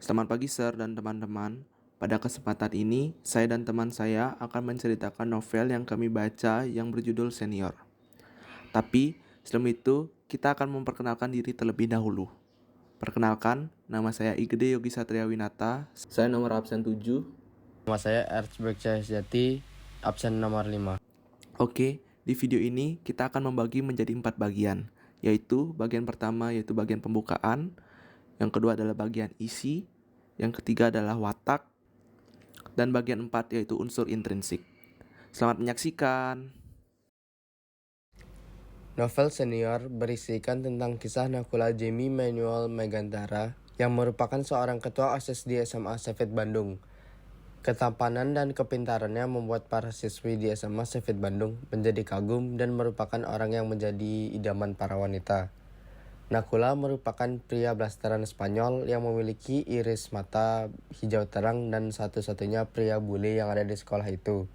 Selamat pagi Sir dan teman-teman. Pada kesempatan ini, saya dan teman saya akan menceritakan novel yang kami baca yang berjudul Senior. Tapi, sebelum itu, kita akan memperkenalkan diri terlebih dahulu. Perkenalkan, nama saya Igede Yogi Satria Winata. Saya nomor absen 7. Nama saya Erzberg Cahyajati, absen nomor 5. Oke, di video ini kita akan membagi menjadi 4 bagian, yaitu bagian pertama yaitu bagian pembukaan, yang kedua adalah bagian isi, yang ketiga adalah watak, dan bagian 4 yaitu unsur intrinsik. Selamat menyaksikan. Novel Senior berisikan tentang kisah Nakula Jamie Manuel Megantara yang merupakan seorang ketua OSIS di SMA Sheffield Bandung. Ketampanan dan kepintarannya membuat para siswi di SMA Sheffield Bandung menjadi kagum dan merupakan orang yang menjadi idaman para wanita. Nakula merupakan pria blasteran Spanyol yang memiliki iris mata hijau terang dan satu-satunya pria bule yang ada di sekolah itu.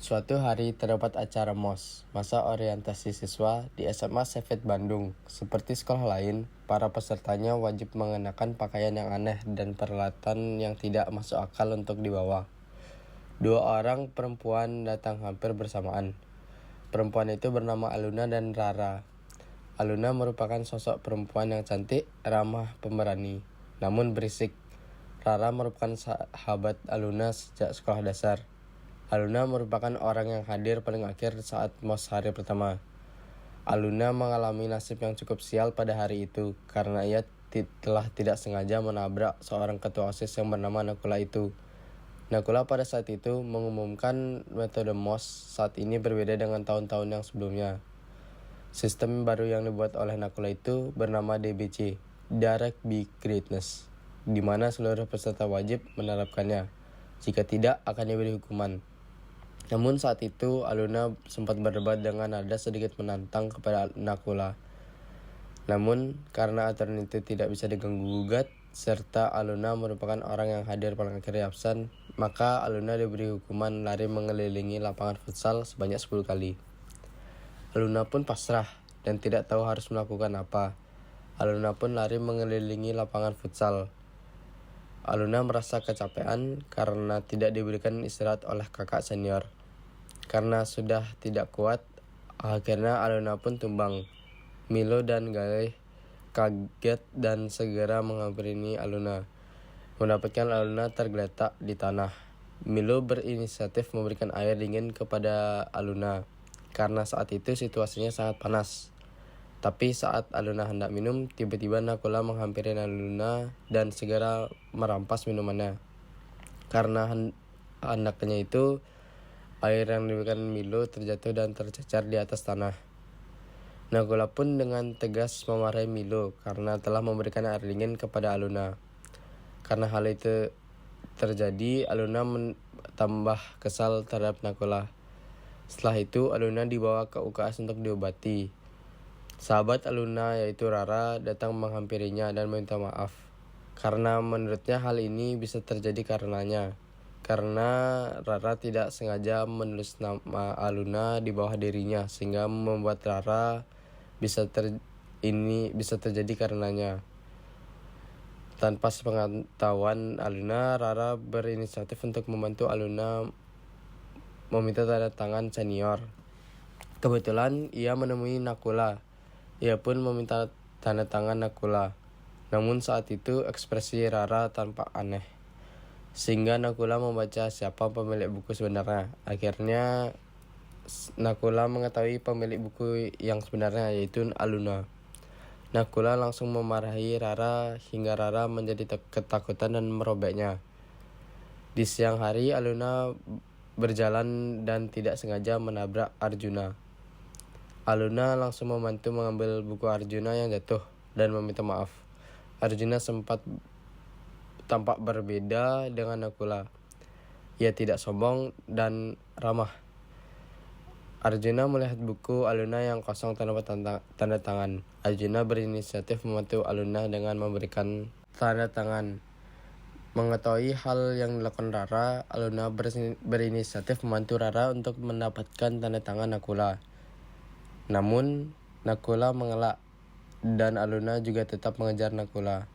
Suatu hari terdapat acara MOS, masa orientasi siswa di SMA Sheffield Bandung. Seperti sekolah lain, para pesertanya wajib mengenakan pakaian yang aneh dan peralatan yang tidak masuk akal untuk dibawa. 2 orang perempuan datang hampir bersamaan. Perempuan itu bernama Aluna dan Rara. Aluna merupakan sosok perempuan yang cantik, ramah, pemberani, namun berisik. Rara merupakan sahabat Aluna sejak sekolah dasar. Aluna merupakan orang yang hadir paling akhir saat MOS hari pertama. Aluna mengalami nasib yang cukup sial pada hari itu karena ia telah tidak sengaja menabrak seorang ketua OSIS yang bernama Nakula itu. Nakula pada saat itu mengumumkan metode MOS saat ini berbeda dengan tahun-tahun yang sebelumnya. Sistem baru yang dibuat oleh Nakula itu bernama DBC, Direct Be Greatness, di mana seluruh peserta wajib menerapkannya. Jika tidak, akan diberi hukuman. Namun saat itu Aluna sempat berdebat dengan nada sedikit menantang kepada Nakula. Namun karena aturan itu tidak bisa diganggu-gugat, serta Aluna merupakan orang yang hadir paling akhir di absen, maka Aluna diberi hukuman lari mengelilingi lapangan futsal sebanyak 10 kali. Aluna pun pasrah dan tidak tahu harus melakukan apa. Aluna pun lari mengelilingi lapangan futsal. Aluna merasa kecapean karena tidak diberikan istirahat oleh kakak senior. Karena sudah tidak kuat, akhirnya Aluna pun tumbang. Milo dan Galih kaget dan segera menghampiri Aluna. Mendapatkan Aluna tergeletak di tanah. Milo berinisiatif memberikan air dingin kepada Aluna, karena saat itu situasinya sangat panas. Tapi saat Aluna hendak minum, tiba-tiba Nakula menghampiri Aluna dan segera merampas minumannya. Karena hendaknya itu, air yang diberikan Milo terjatuh dan tercecar di atas tanah. Nakula pun dengan tegas memarahi Milo karena telah memberikan air dingin kepada Aluna. Karena hal itu terjadi, Aluna tambah kesal terhadap Nakula. Setelah itu, Aluna dibawa ke UKS untuk diobati. Sahabat Aluna yaitu Rara datang menghampirinya dan meminta maaf. Karena menurutnya hal ini bisa terjadi karenanya. Karena Rara tidak sengaja menulis nama Aluna di bawah dirinya sehingga membuat Rara bisa terjadi karenanya. Tanpa sepengetahuan Aluna, Rara berinisiatif untuk membantu Aluna meminta tanda tangan senior. Kebetulan ia menemui Nakula. Ia pun meminta tanda tangan Nakula. Namun saat itu ekspresi Rara tampak aneh, sehingga Nakula membaca siapa pemilik buku sebenarnya. Akhirnya Nakula mengetahui pemilik buku yang sebenarnya, yaitu Aluna. Nakula langsung memarahi Rara hingga Rara menjadi ketakutan dan merobeknya. Di siang hari, Aluna berjalan dan tidak sengaja menabrak Arjuna. Aluna langsung membantu mengambil buku Arjuna yang jatuh dan meminta maaf. Arjuna sempat tampak berbeda dengan Nakula. Ia tidak sombong dan ramah. Arjuna melihat buku Aluna yang kosong tanpa tanda tangan. Arjuna berinisiatif membantu Aluna dengan memberikan tanda tangan. Mengetahui hal yang dilakukan Rara, Aluna berinisiatif membantu Rara untuk mendapatkan tanda tangan Nakula. Namun, Nakula mengelak dan Aluna juga tetap mengejar Nakula.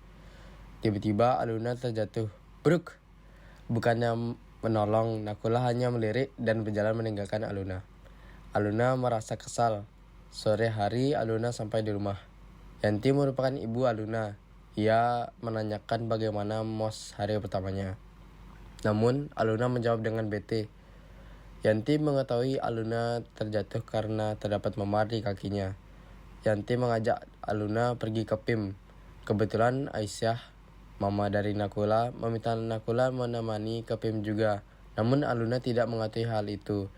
Tiba-tiba Aluna terjatuh. Bruk! Bukannya menolong, Nakula hanya melirik dan berjalan meninggalkan Aluna. Aluna merasa kesal. Sore hari Aluna sampai di rumah. Yanti merupakan ibu Aluna. Ia menanyakan bagaimana mos hari pertamanya. Namun Aluna menjawab dengan bete. Yanti mengetahui Aluna terjatuh karena terdapat memar di kakinya. Yanti mengajak Aluna pergi ke PIM. Kebetulan Aisyah, mama dari Nakula, meminta Nakula menemani ke PIM juga. Namun Aluna tidak mengetahui hal itu.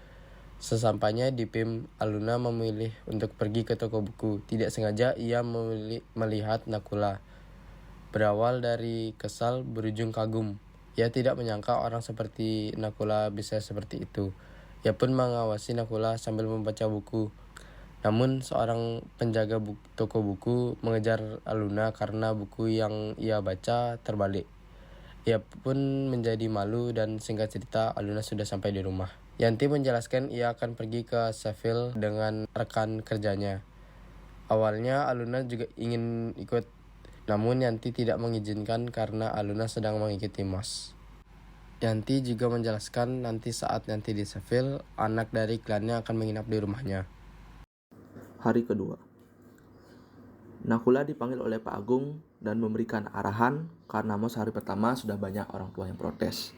Sesampainya di PIM, Aluna memilih untuk pergi ke toko buku. Tidak sengaja ia melihat Nakula. Berawal dari kesal berujung kagum. Ia tidak menyangka orang seperti Nakula bisa seperti itu. Ia pun mengawasi Nakula sambil membaca buku. Namun seorang penjaga toko buku mengejar Aluna karena buku yang ia baca terbalik. Ia pun menjadi malu dan singkat cerita Aluna sudah sampai di rumah. Yanti menjelaskan ia akan pergi ke Sheffield dengan rekan kerjanya. Awalnya Aluna juga ingin ikut, namun Yanti tidak mengizinkan karena Aluna sedang mengikuti MOS. Yanti juga menjelaskan nanti saat Yanti di Sheffield, anak dari klannya akan menginap di rumahnya. Hari kedua, Nakula dipanggil oleh Pak Agung dan memberikan arahan karena mos hari pertama sudah banyak orang tua yang protes,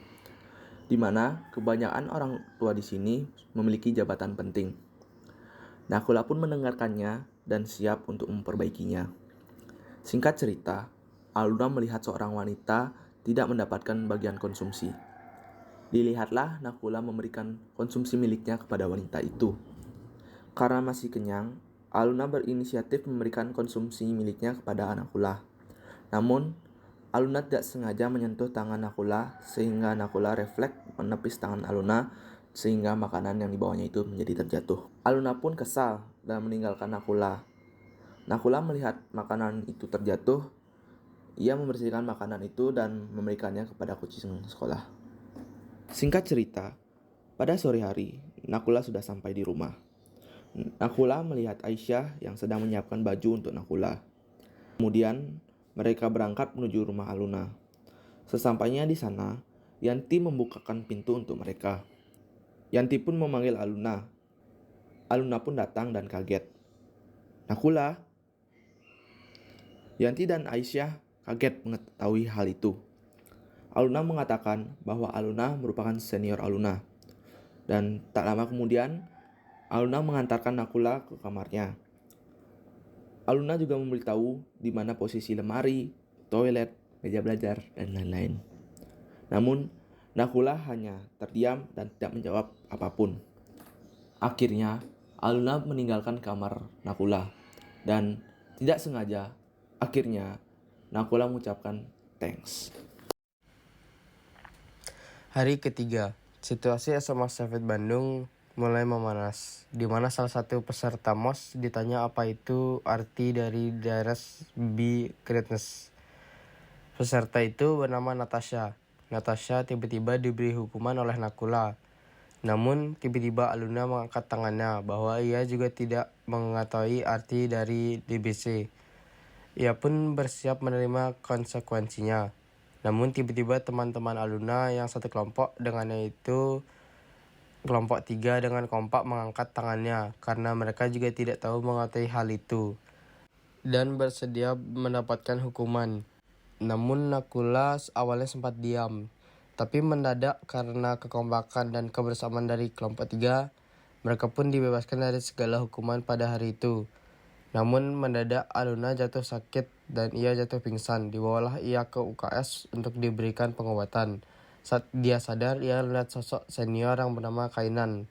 di mana kebanyakan orang tua di sini memiliki jabatan penting. Nakula pun mendengarkannya dan siap untuk memperbaikinya. Singkat cerita, Aluna melihat seorang wanita tidak mendapatkan bagian konsumsi. Dilihatlah Nakula memberikan konsumsi miliknya kepada wanita itu. Karena masih kenyang, Aluna berinisiatif memberikan konsumsi miliknya kepada Nakula. Namun, Aluna tidak sengaja menyentuh tangan Nakula sehingga Nakula refleks menepis tangan Aluna sehingga makanan yang dibawanya itu menjadi terjatuh. Aluna pun kesal dan meninggalkan Nakula. Nakula melihat makanan itu terjatuh. Ia membersihkan makanan itu dan memberikannya kepada kucing sekolah. Singkat cerita, pada sore hari, Nakula sudah sampai di rumah. Nakula melihat Aisyah yang sedang menyiapkan baju untuk Nakula. Kemudian, mereka berangkat menuju rumah Aluna. Sesampainya di sana, Yanti membukakan pintu untuk mereka. Yanti pun memanggil Aluna. Aluna pun datang dan kaget. Nakula. Yanti dan Aisyah kaget mengetahui hal itu. Aluna mengatakan bahwa Aluna merupakan senior Aluna. Dan tak lama kemudian, Aluna mengantarkan Nakula ke kamarnya. Aluna juga memberitahu di mana posisi lemari, toilet, meja belajar, dan lain-lain. Namun, Nakula hanya terdiam dan tidak menjawab apapun. Akhirnya, Aluna meninggalkan kamar Nakula. Dan tidak sengaja, akhirnya Nakula mengucapkan thanks. Hari ketiga, situasi SMA Sheffield Bandung mulai memanas, di mana salah satu peserta MOS ditanya apa itu arti dari Darius B. Greatness. Peserta itu bernama Natasha. Natasha tiba-tiba diberi hukuman oleh Nakula. Namun tiba-tiba Aluna mengangkat tangannya bahwa ia juga tidak mengetahui arti dari DBC. Ia pun bersiap menerima konsekuensinya. Namun tiba-tiba teman-teman Aluna yang satu kelompok dengannya itu kelompok 3 dengan kompak mengangkat tangannya karena mereka juga tidak tahu mengetahui hal itu dan bersedia mendapatkan hukuman. Namun Nakula awalnya sempat diam, tapi mendadak karena kekompakan dan kebersamaan dari kelompok 3, mereka pun dibebaskan dari segala hukuman pada hari itu. Namun mendadak Aluna jatuh sakit dan ia jatuh pingsan. Dibawalah ia ke UKS untuk diberikan pengobatan. Saat dia sadar, ia melihat sosok senior yang bernama Kainan.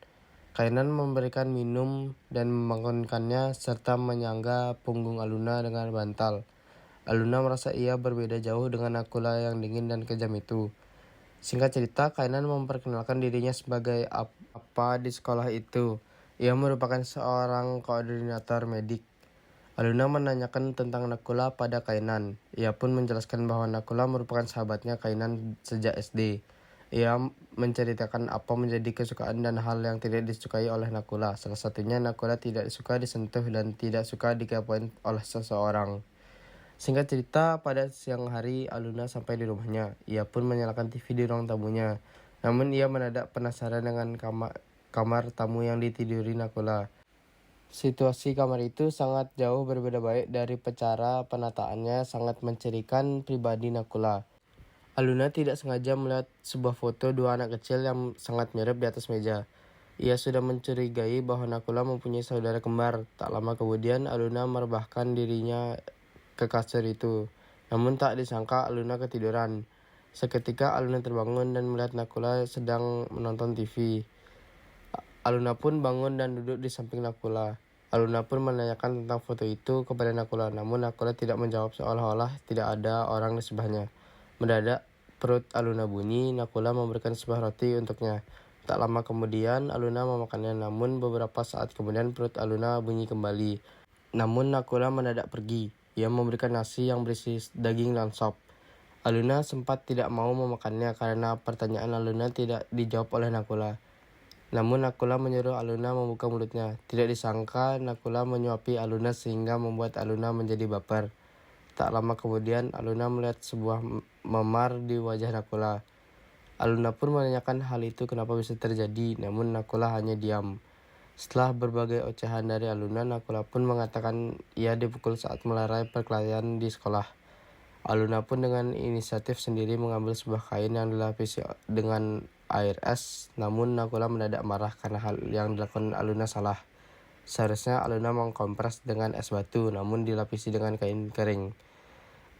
Kainan memberikan minum dan membangunkannya serta menyangga punggung Aluna dengan bantal. Aluna merasa ia berbeda jauh dengan Nakula yang dingin dan kejam itu. Singkat cerita, Kainan memperkenalkan dirinya sebagai apa di sekolah itu. Ia merupakan seorang koordinator medik. Aluna menanyakan tentang Nakula pada Kainan. Ia pun menjelaskan bahwa Nakula merupakan sahabatnya Kainan sejak SD. Ia menceritakan apa menjadi kesukaan dan hal yang tidak disukai oleh Nakula. Salah satunya Nakula tidak suka disentuh dan tidak suka dikepoin oleh seseorang. Singkat cerita, pada siang hari Aluna sampai di rumahnya. Ia pun menyalakan TV di ruang tamunya. Namun ia mendadak penasaran dengan kamar tamu yang ditiduri Nakula. Situasi kamar itu sangat jauh berbeda baik dari cara penataannya sangat mencirikan pribadi Nakula. Aluna tidak sengaja melihat sebuah foto dua anak kecil yang sangat mirip di atas meja. Ia sudah mencurigai bahwa Nakula mempunyai saudara kembar. Tak lama kemudian Aluna merebahkan dirinya ke kasur itu. Namun tak disangka Aluna ketiduran. Seketika Aluna terbangun dan melihat Nakula sedang menonton TV. Aluna pun bangun dan duduk di samping Nakula. Aluna pun menanyakan tentang foto itu kepada Nakula, namun Nakula tidak menjawab seolah-olah tidak ada orang di sebelahnya. Mendadak perut Aluna bunyi, Nakula memberikan sebuah roti untuknya. Tak lama kemudian Aluna memakannya, namun beberapa saat kemudian perut Aluna bunyi kembali. Namun Nakula mendadak pergi. Ia memberikan nasi yang berisi daging dan sop. Aluna sempat tidak mau memakannya karena pertanyaan Aluna tidak dijawab oleh Nakula. Namun Nakula menyuruh Aluna membuka mulutnya. Tidak disangka Nakula menyuapi Aluna sehingga membuat Aluna menjadi baper. Tak lama kemudian Aluna melihat sebuah memar di wajah Nakula. Aluna pun menanyakan hal itu kenapa bisa terjadi, namun Nakula hanya diam. Setelah berbagai ocehan dari Aluna, Nakula pun mengatakan ia dipukul saat melerai perkelahian di sekolah. Aluna pun dengan inisiatif sendiri mengambil sebuah kain yang dilapisi dengan air es, namun Nakula mendadak marah karena hal yang dilakukan Aluna salah. Seharusnya Aluna mengkompres dengan es batu, namun dilapisi dengan kain kering.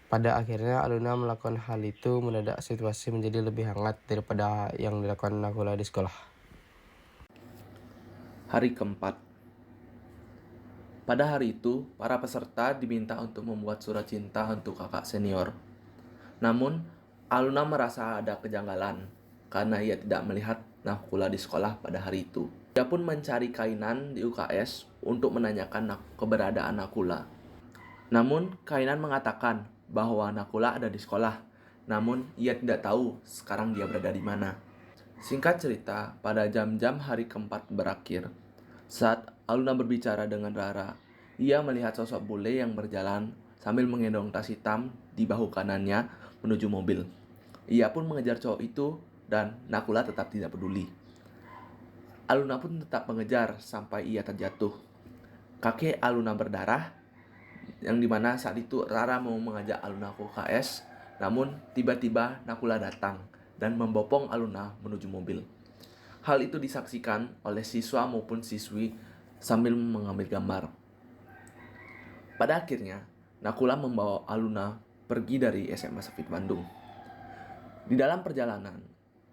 Pada akhirnya Aluna melakukan hal itu, mendadak situasi menjadi lebih hangat daripada yang dilakukan Nakula di sekolah. Hari keempat. Pada hari itu, para peserta diminta untuk membuat surat cinta untuk kakak senior. Namun, Aluna merasa ada kejanggalan karena ia tidak melihat Nakula di sekolah pada hari itu. Ia pun mencari kainan di UKS untuk menanyakan keberadaan Nakula. Namun, kainan mengatakan bahwa Nakula ada di sekolah, namun ia tidak tahu sekarang dia berada di mana. Singkat cerita, pada jam-jam hari keempat berakhir, saat Aluna berbicara dengan Rara, ia melihat sosok bule yang berjalan sambil menggendong tas hitam di bahu kanannya menuju mobil. Ia pun mengejar cowok itu dan Nakula tetap tidak peduli. Aluna pun tetap mengejar sampai ia terjatuh. Kaki Aluna berdarah, yang dimana saat itu Rara mau mengajak Aluna ke UKS, namun tiba-tiba Nakula datang dan membopong Aluna menuju mobil. Hal itu disaksikan oleh siswa maupun siswi sambil mengambil gambar. Pada akhirnya, Nakula membawa Aluna pergi dari SMA Safit Bandung. Di dalam perjalanan,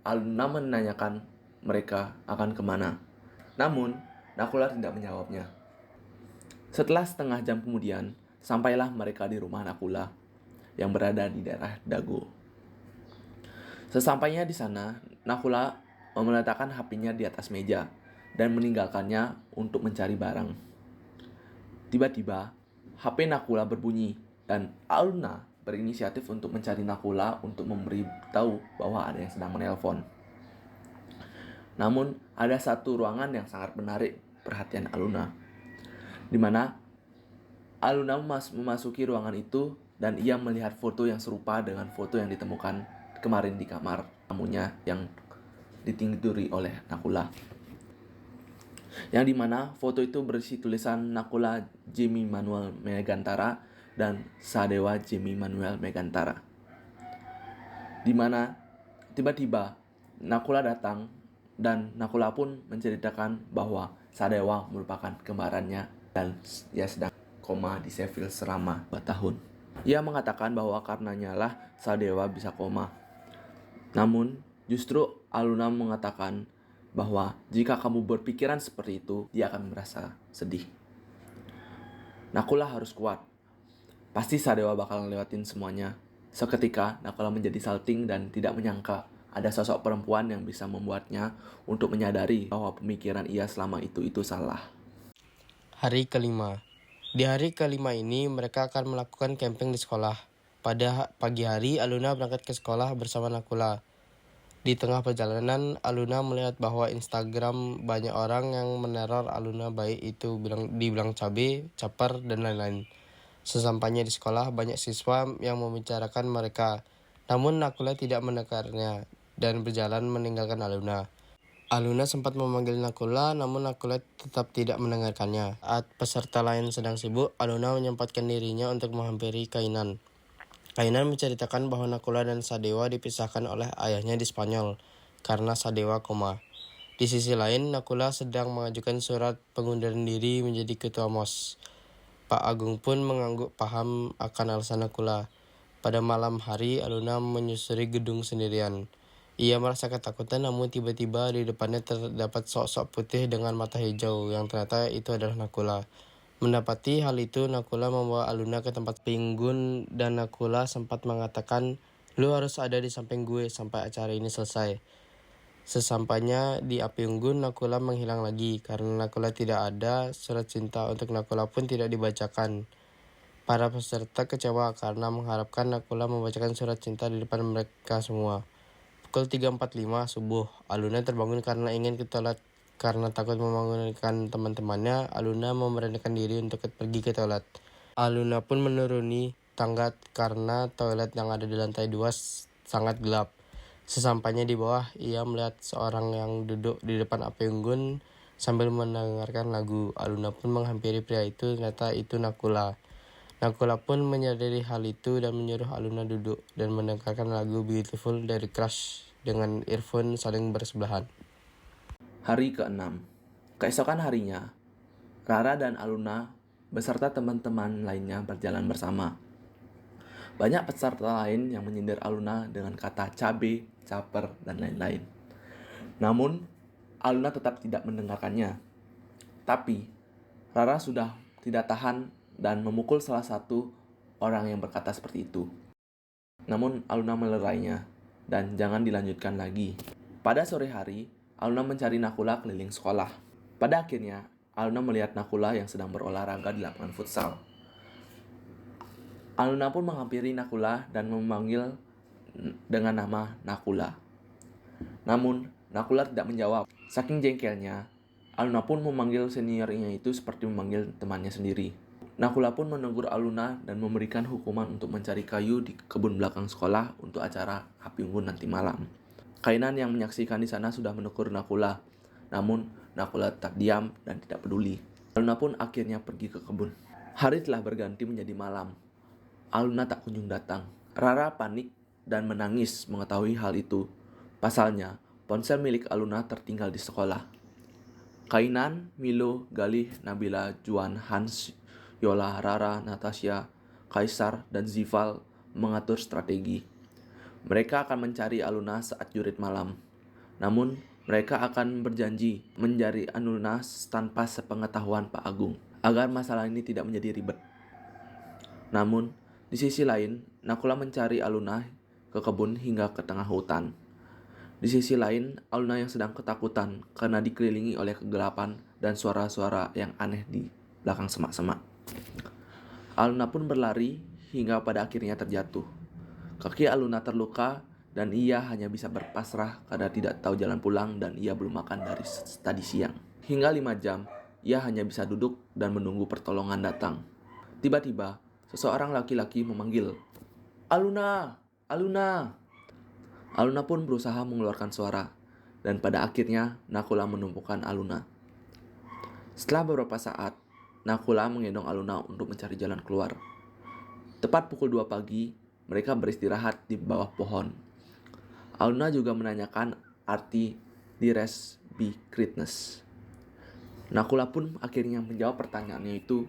Aluna menanyakan mereka akan kemana. Namun, Nakula tidak menjawabnya. Setelah setengah jam kemudian, sampailah mereka di rumah Nakula yang berada di daerah Dago. Sesampainya di sana, Nakula meletakkan HP-nya di atas meja dan meninggalkannya untuk mencari barang. Tiba-tiba, HP Nakula berbunyi dan Aluna berinisiatif untuk mencari Nakula untuk memberitahu bahwa ada yang sedang menelpon. Namun, ada satu ruangan yang sangat menarik perhatian Aluna, di mana Aluna memasuki ruangan itu dan ia melihat foto yang serupa dengan foto yang ditemukan kemarin di kamar tamunya yang ditiduri oleh Nakula. Yang dimana foto itu berisi tulisan Nakula Jimmy Manuel Megantara dan Sadewa Jimmy Manuel Megantara. Dimana tiba-tiba Nakula datang dan Nakula pun menceritakan bahwa Sadewa merupakan kembarannya dan ia sedang koma di Sheffield selama 4 tahun. Ia mengatakan bahwa karenanya lah Sadewa bisa koma. Namun, justru Aluna mengatakan bahwa jika kamu berpikiran seperti itu, dia akan merasa sedih. Nakula harus kuat. Pasti Sadewa bakal ngelewatin semuanya. Seketika, Nakula menjadi salting dan tidak menyangka ada sosok perempuan yang bisa membuatnya untuk menyadari bahwa pemikiran ia selama itu salah. Hari kelima. Di hari kelima ini, mereka akan melakukan camping di sekolah. Pada pagi hari, Aluna berangkat ke sekolah bersama Nakula. Di tengah perjalanan, Aluna melihat bahwa Instagram banyak orang yang meneror Aluna, baik itu dibilang cabe, caper, dan lain-lain. Sesampainya di sekolah, banyak siswa yang membicarakan mereka. Namun Nakula tidak mendengarnya dan berjalan meninggalkan Aluna. Aluna sempat memanggil Nakula, namun Nakula tetap tidak mendengarkannya. Saat peserta lain sedang sibuk, Aluna menyempatkan dirinya untuk menghampiri Kainan. Kainan menceritakan bahwa Nakula dan Sadewa dipisahkan oleh ayahnya di Spanyol karena Sadewa koma. Di sisi lain, Nakula sedang mengajukan surat pengunduran diri menjadi ketua MOS. Pak Agung pun mengangguk paham akan alasan Nakula. Pada malam hari, Aluna menyusuri gedung sendirian. Ia merasa ketakutan, namun tiba-tiba di depannya terdapat sosok putih dengan mata hijau yang ternyata itu adalah Nakula. Mendapati hal itu, Nakula membawa Aluna ke tempat Pinggun dan Nakula sempat mengatakan, "Lu harus ada di samping gue sampai acara ini selesai." Sesampainya di api unggun, Nakula menghilang lagi. Karena Nakula tidak ada, surat cinta untuk Nakula pun tidak dibacakan. Para peserta kecewa karena mengharapkan Nakula membacakan surat cinta di depan mereka semua. Pukul 3.45 subuh, Aluna terbangun karena ingin ke toilet. Karena takut membangunkan teman-temannya, Aluna memberanikan diri untuk pergi ke toilet. Aluna pun menuruni tangga karena toilet yang ada di lantai 2 sangat gelap. Sesampainya di bawah, ia melihat seorang yang duduk di depan api unggun sambil mendengarkan lagu. Aluna pun menghampiri pria itu, ternyata itu Nakula. Nakula pun menyadari hal itu dan menyuruh Aluna duduk dan mendengarkan lagu Beautiful dari Crush dengan earphone saling bersebelahan. Hari ke-6. Keesokan harinya, Rara dan Aluna beserta teman-teman lainnya berjalan bersama. Banyak peserta lain yang menyindir Aluna dengan kata cabe, caper, dan lain-lain. Namun, Aluna tetap tidak mendengarkannya. Tapi, Rara sudah tidak tahan dan memukul salah satu orang yang berkata seperti itu. Namun, Aluna melerainya dan jangan dilanjutkan lagi. Pada sore hari, Aluna mencari Nakula keliling sekolah. Pada akhirnya, Aluna melihat Nakula yang sedang berolahraga di lapangan futsal. Aluna pun menghampiri Nakula dan memanggil dengan nama Nakula. Namun, Nakula tidak menjawab. Saking jengkelnya, Aluna pun memanggil seniornya itu seperti memanggil temannya sendiri. Nakula pun menegur Aluna dan memberikan hukuman untuk mencari kayu di kebun belakang sekolah untuk acara api unggun nanti malam. Kainan yang menyaksikan di sana sudah menegur Nakula, namun Nakula tetap diam dan tidak peduli. Aluna pun akhirnya pergi ke kebun. Hari telah berganti menjadi malam. Aluna tak kunjung datang. Rara panik dan menangis mengetahui hal itu. Pasalnya, ponsel milik Aluna tertinggal di sekolah. Kainan, Milo, Galih, Nabila, Juan, Hans, Yola, Rara, Natasha, Kaisar, dan Zival mengatur strategi. Mereka akan mencari Aluna saat jurit malam. Namun, mereka akan berjanji mencari Aluna tanpa sepengetahuan Pak Agung, agar masalah ini tidak menjadi ribet. Namun, di sisi lain, Nakula mencari Aluna ke kebun hingga ke tengah hutan. Di sisi lain, Aluna yang sedang ketakutan karena dikelilingi oleh kegelapan dan suara-suara yang aneh di belakang semak-semak. Aluna pun berlari hingga pada akhirnya terjatuh. Kaki Aluna terluka dan ia hanya bisa berpasrah karena tidak tahu jalan pulang dan ia belum makan dari tadi siang. Hingga 5 jam, ia hanya bisa duduk dan menunggu pertolongan datang. Tiba-tiba, seseorang laki-laki memanggil, "Aluna! Aluna!" Aluna pun berusaha mengeluarkan suara, dan pada akhirnya Nakula menemukan Aluna. Setelah beberapa saat, Nakula menggendong Aluna untuk mencari jalan keluar. Tepat pukul 2 pagi, mereka beristirahat di bawah pohon. Aluna juga menanyakan arti Dires Bicritness. Nakula pun akhirnya menjawab pertanyaannya itu,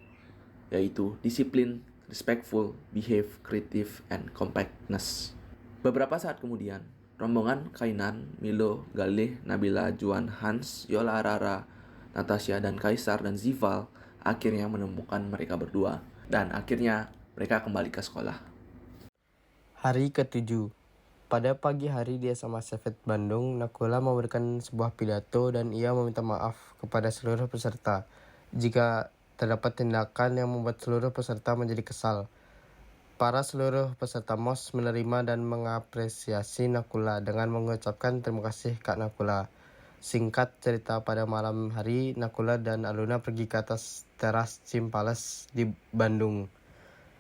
yaitu disiplin, respectful, behave, creative, and compactness. Beberapa saat kemudian, rombongan Kainan, Milo, Galih, Nabila, Juan, Hans, Yola, Rara, Natasha, dan Kaisar dan Zival akhirnya menemukan mereka berdua. Dan akhirnya mereka kembali ke sekolah. Hari ke-7. Pada pagi hari di SMA Sefit Bandung, Nakula memberikan sebuah pidato dan ia meminta maaf kepada seluruh peserta jika terdapat tindakan yang membuat seluruh peserta menjadi kesal. Para seluruh peserta MOS menerima dan mengapresiasi Nakula dengan mengucapkan terima kasih Kak Nakula. Singkat cerita, pada malam hari Nakula dan Aluna pergi ke atas teras Cimpales di Bandung.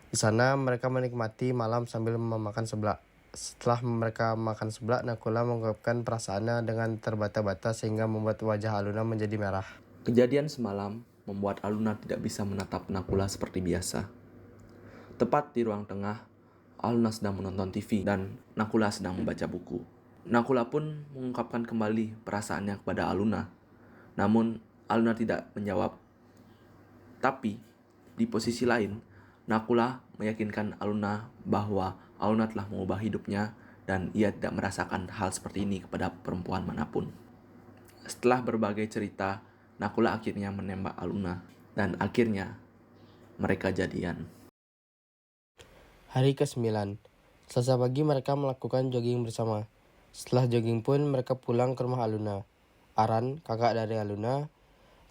Di sana mereka menikmati malam sambil memakan seblak. Setelah mereka makan seblak, Nakula mengungkapkan perasaannya dengan terbata-bata sehingga membuat wajah Aluna menjadi merah. Kejadian semalam membuat Aluna tidak bisa menatap Nakula seperti biasa. Tepat di ruang tengah, Aluna sedang menonton TV dan Nakula sedang membaca buku. Nakula pun mengungkapkan kembali perasaannya kepada Aluna. Namun, Aluna tidak menjawab. Tapi, di posisi lain, Nakula meyakinkan Aluna bahwa Aluna telah mengubah hidupnya dan ia tidak merasakan hal seperti ini kepada perempuan manapun. Setelah berbagai cerita, Nakula akhirnya menembak Aluna dan akhirnya mereka jadian. Hari ke-9. Selasa pagi mereka melakukan jogging bersama. Setelah jogging pun mereka pulang ke rumah Aluna. Aran, kakak dari Aluna,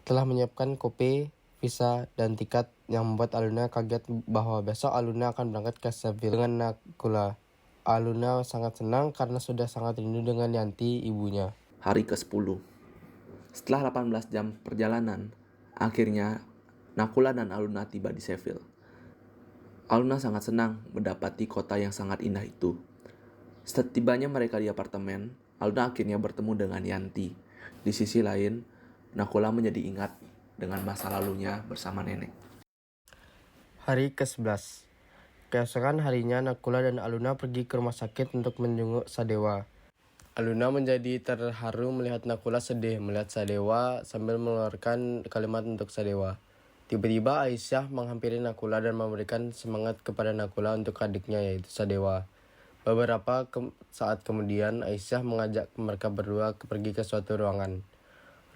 telah menyiapkan kopi, visa, dan tiket yang membuat Aluna kaget bahwa besok Aluna akan berangkat ke Seville dengan Nakula. Aluna sangat senang karena sudah sangat rindu dengan Yanti, ibunya. Hari ke-10. Setelah 18 jam perjalanan, akhirnya Nakula dan Aluna tiba di Seville. Aluna sangat senang mendapati kota yang sangat indah itu. Setibanya mereka di apartemen, Aluna akhirnya bertemu dengan Yanti. Di sisi lain, Nakula menjadi ingat dengan masa lalunya bersama nenek. Hari ke-11. Keesokan harinya Nakula dan Aluna pergi ke rumah sakit untuk menjenguk Sadewa. Aluna menjadi terharu melihat Nakula sedih melihat Sadewa sambil mengeluarkan kalimat untuk Sadewa. Tiba-tiba Aisyah menghampiri Nakula dan memberikan semangat kepada Nakula untuk adiknya yaitu Sadewa. Beberapa saat kemudian Aisyah mengajak mereka berdua pergi ke suatu ruangan.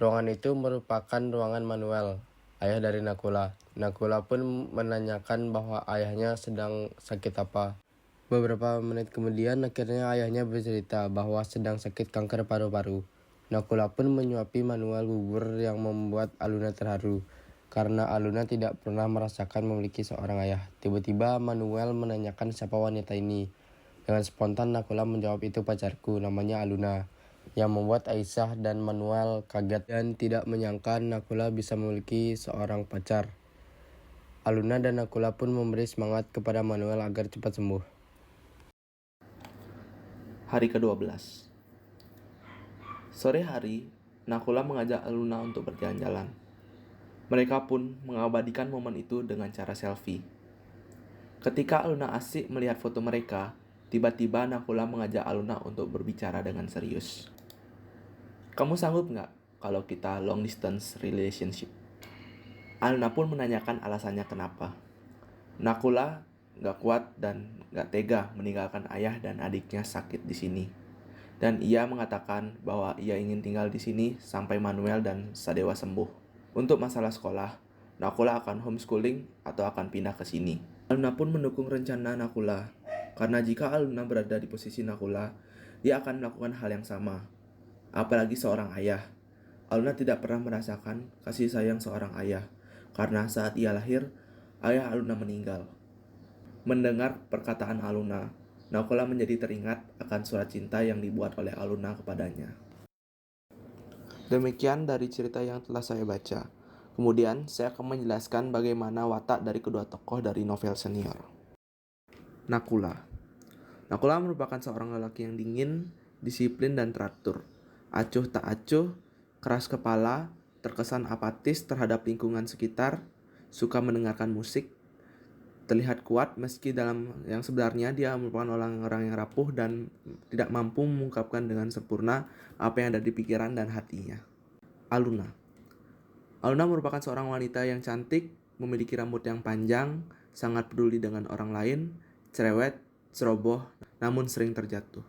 Ruangan itu merupakan ruangan Manuel, ayah dari Nakula. Nakula pun menanyakan bahwa ayahnya sedang sakit apa. Beberapa menit kemudian akhirnya ayahnya bercerita bahwa sedang sakit kanker paru-paru. Nakula pun menyuapi Manuel bubur yang membuat Aluna terharu. Karena Aluna tidak pernah merasakan memiliki seorang ayah. Tiba-tiba Manuel menanyakan siapa wanita ini. Dengan spontan Nakula menjawab itu pacarku, namanya Aluna. Yang membuat Aisyah dan Manuel kaget dan tidak menyangka Nakula bisa memiliki seorang pacar. Aluna dan Nakula pun memberi semangat kepada Manuel agar cepat sembuh. Hari ke-12. Sore hari, Nakula mengajak Aluna untuk berjalan-jalan. Mereka pun mengabadikan momen itu dengan cara selfie. Ketika Aluna asik melihat foto mereka, tiba-tiba Nakula mengajak Aluna untuk berbicara dengan serius. Kamu sanggup nggak kalau kita long distance relationship? Aluna pun menanyakan alasannya kenapa. Nakula nggak kuat dan nggak tega meninggalkan ayah dan adiknya sakit di sini. Dan ia mengatakan bahwa ia ingin tinggal di sini sampai Manuel dan Sadewa sembuh. Untuk masalah sekolah, Nakula akan homeschooling atau akan pindah ke sini. Aluna pun mendukung rencana Nakula, karena jika Aluna berada di posisi Nakula, dia akan melakukan hal yang sama. Apalagi seorang ayah. Aluna tidak pernah merasakan kasih sayang seorang ayah, karena saat ia lahir, ayah Aluna meninggal. Mendengar perkataan Aluna, Nakula menjadi teringat akan surat cinta yang dibuat oleh Aluna kepadanya. Demikian dari cerita yang telah saya baca. Kemudian, saya akan menjelaskan bagaimana watak dari kedua tokoh dari novel senior. Nakula. Nakula merupakan seorang lelaki yang dingin, disiplin, dan teratur. Acuh tak acuh, keras kepala, terkesan apatis terhadap lingkungan sekitar, suka mendengarkan musik, terlihat kuat meski dalam yang sebenarnya dia merupakan orang-orang yang rapuh dan tidak mampu mengungkapkan dengan sempurna apa yang ada di pikiran dan hatinya. Aluna. Aluna merupakan seorang wanita yang cantik, memiliki rambut yang panjang, sangat peduli dengan orang lain, cerewet, ceroboh, namun sering terjatuh.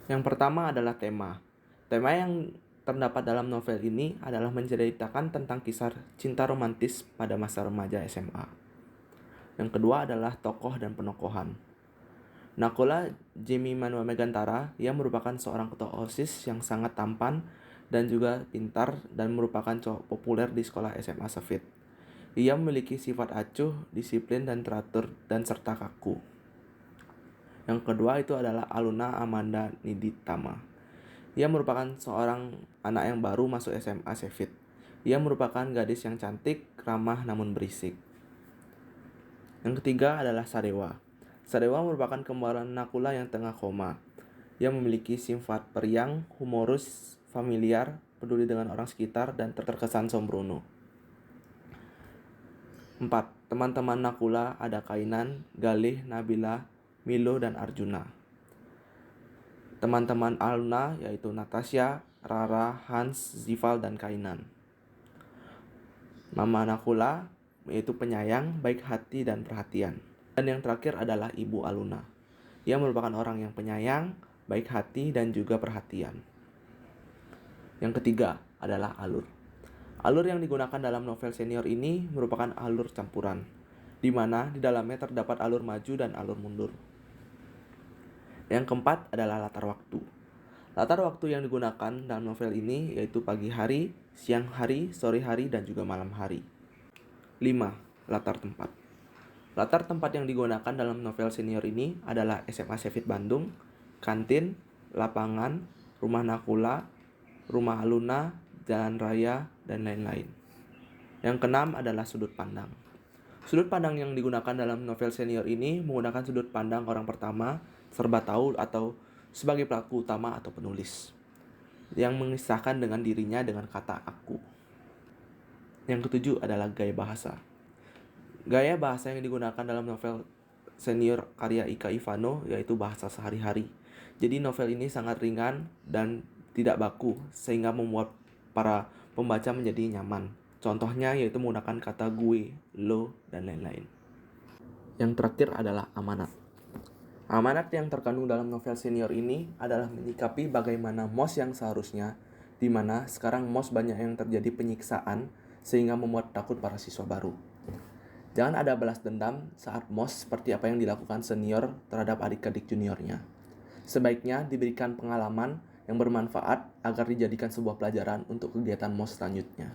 Yang pertama adalah tema. Tema yang terdapat dalam novel ini adalah menceritakan tentang kisah cinta romantis pada masa remaja SMA. Yang kedua adalah tokoh dan penokohan. Nakula Jimmy Manuel Megantara, ia merupakan seorang ketua OSIS yang sangat tampan dan juga pintar dan merupakan cowok populer di sekolah SMA Sefit. Ia memiliki sifat acuh, disiplin dan teratur dan serta kaku. Yang kedua itu adalah Aluna Amanda Niditama. Ia merupakan seorang anak yang baru masuk SMA Sefit. Ia merupakan gadis yang cantik, ramah namun berisik. Yang ketiga adalah Sadewa. Sadewa merupakan kembaran Nakula yang tengah koma. Ia memiliki sifat periang, humorus, familiar, peduli dengan orang sekitar, dan terkesan sembrono. 4. Teman-teman Nakula ada Kainan, Galih, Nabila, Milo, dan Arjuna. Teman-teman Aluna yaitu Natasha, Rara, Hans, Zival, dan Kainan. Mama Nakula yaitu penyayang, baik hati, dan perhatian. Dan yang terakhir adalah Ibu Aluna. Ia merupakan orang yang penyayang, baik hati, dan juga perhatian. Yang ketiga adalah alur. Alur yang digunakan dalam novel senior ini merupakan alur campuran, di mana di dalamnya terdapat alur maju dan alur mundur. Yang keempat adalah latar waktu. Latar waktu yang digunakan dalam novel ini yaitu pagi hari, siang hari, sore hari, dan juga malam hari. 5. Latar tempat. Latar tempat yang digunakan dalam novel senior ini adalah SMA Sheffield Bandung, kantin, lapangan, rumah Nakula, rumah Aluna, jalan raya, dan lain-lain. Yang keenam adalah sudut pandang. Sudut pandang yang digunakan dalam novel senior ini menggunakan sudut pandang orang pertama, serba tahu atau sebagai pelaku utama atau penulis, yang mengisahkan dengan dirinya dengan kata aku. Yang ketujuh adalah gaya bahasa. Gaya bahasa yang digunakan dalam novel senior karya Ika Ivano yaitu bahasa sehari-hari. Jadi novel ini sangat ringan dan tidak baku sehingga membuat para pembaca menjadi nyaman. Contohnya yaitu menggunakan kata gue, lo, dan lain-lain. Yang terakhir adalah amanat. Amanat yang terkandung dalam novel senior ini adalah menyikapi bagaimana MOS yang seharusnya, di mana sekarang MOS banyak yang terjadi penyiksaan sehingga membuat takut para siswa baru. Jangan ada balas dendam saat MOS seperti apa yang dilakukan senior terhadap adik-adik juniornya. Sebaiknya diberikan pengalaman yang bermanfaat agar dijadikan sebuah pelajaran untuk kegiatan MOS selanjutnya.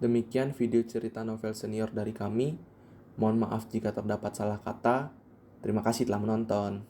Demikian video cerita novel senior dari kami. Mohon maaf jika terdapat salah kata. Terima kasih telah menonton.